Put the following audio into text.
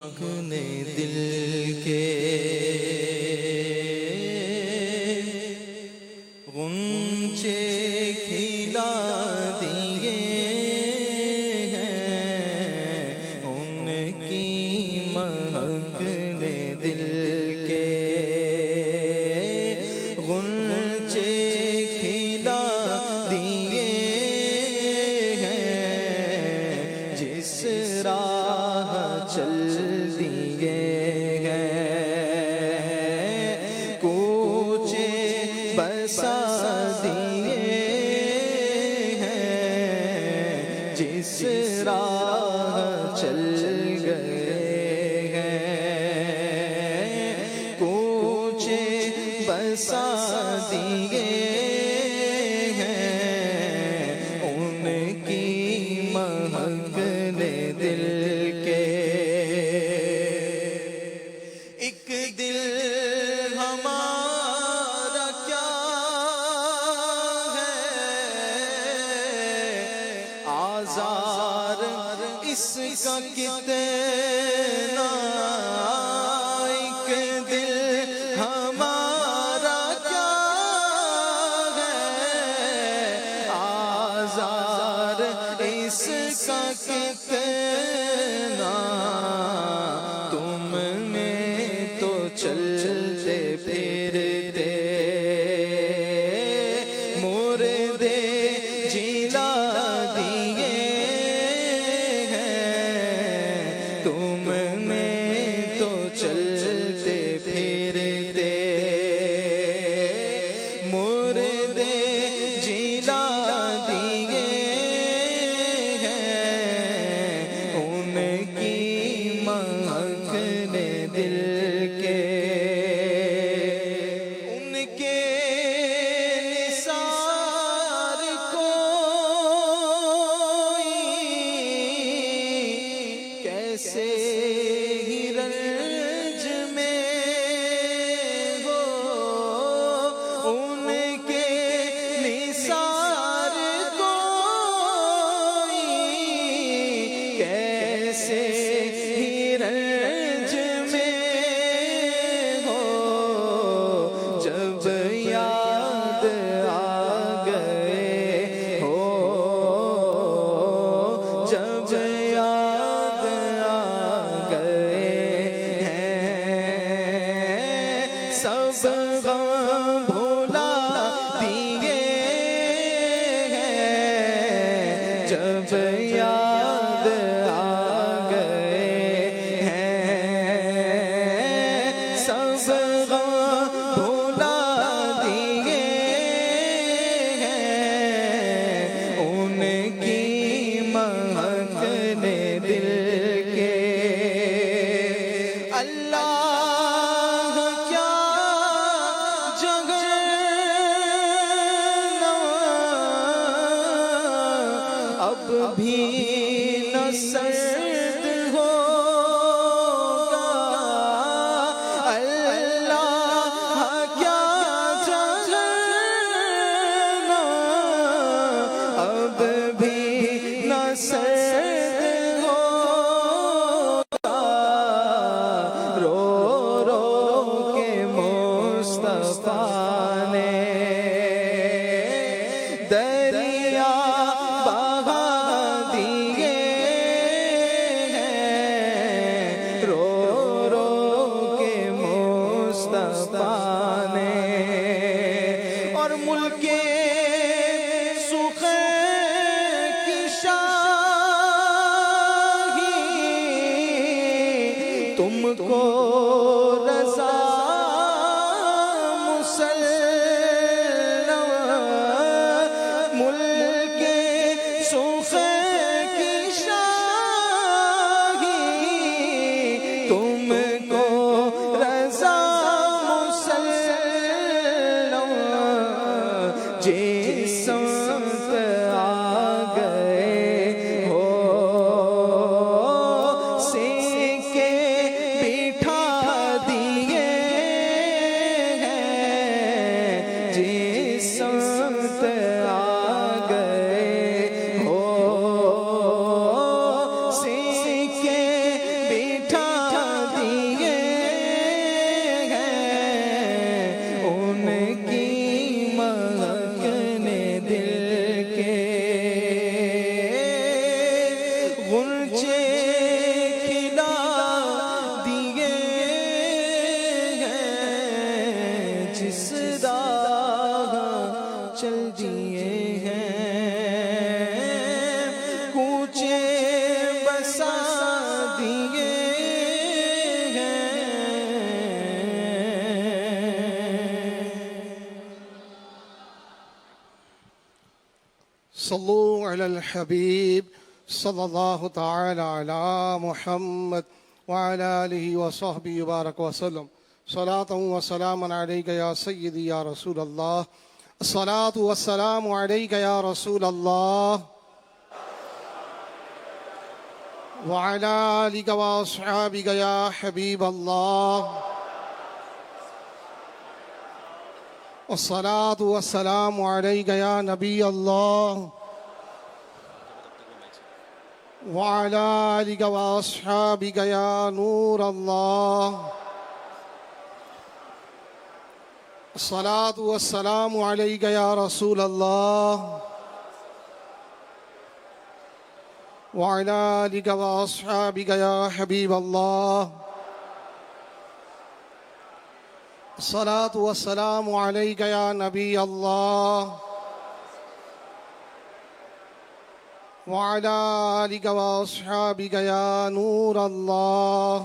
اپنے دل کے غنچے کھلا دیے ہیں، ان کی مہک نے دل کے غنچے کھلا دیے ہیں، جس راہ چل بسا دیے ہیں، جس راہ چل گئے ہیں، کوچے بسا دیے ہیں، ان کی مہک نے دل کے ایک دل آزار اس کا کتنا، ایک دل ہمارا کیا ہے، آزار اس کا کتنا، تم نے تو چلتے پھرتے مردے جلا چلتے پھرتے مردے جلا دیے ہیں، ان کی مہک نے دل کے ان کے نثار کوئی کیسے رنج میں ہو، جب یاد آ گئے ہو، جب یاد آ گئے ہیں، سب غم بھولا دیے ہیں، جب یاد آ گئے اللہ کیا جگہ اب بھی نہ سرد ہوگا، اللہ کیا جگہ اب بھی نہ سرد دریا بہا دیے ہیں، رو رو کے مصطفیٰ نے، اور ملک سخن کی شاہی تم کو رضا تم کو رضا مسلم، جس سمت آ گئے ہو، سکے بٹھا دیے صلوا على الحبيب صلى الله تعالى على محمد وعلى آله وصحبه وبارك وسلم. صلاة وسلاما عليك يا سيدي يا رسول الله. الصلاة والسلام عليك يا رسول الله وعلى آلك وأصحابك يا حبيب الله. والصلاة والسلام عليك يا نبي الله وعلى آلك وأصحابك يا نور الله. الصلاة والسلام عليك يا رسول الله وعلى آلك وأصحابك يا حبيب الله. الصلاة والسلام عليك يا نبي الله وعلى آلك وأصحابك يا نور الله.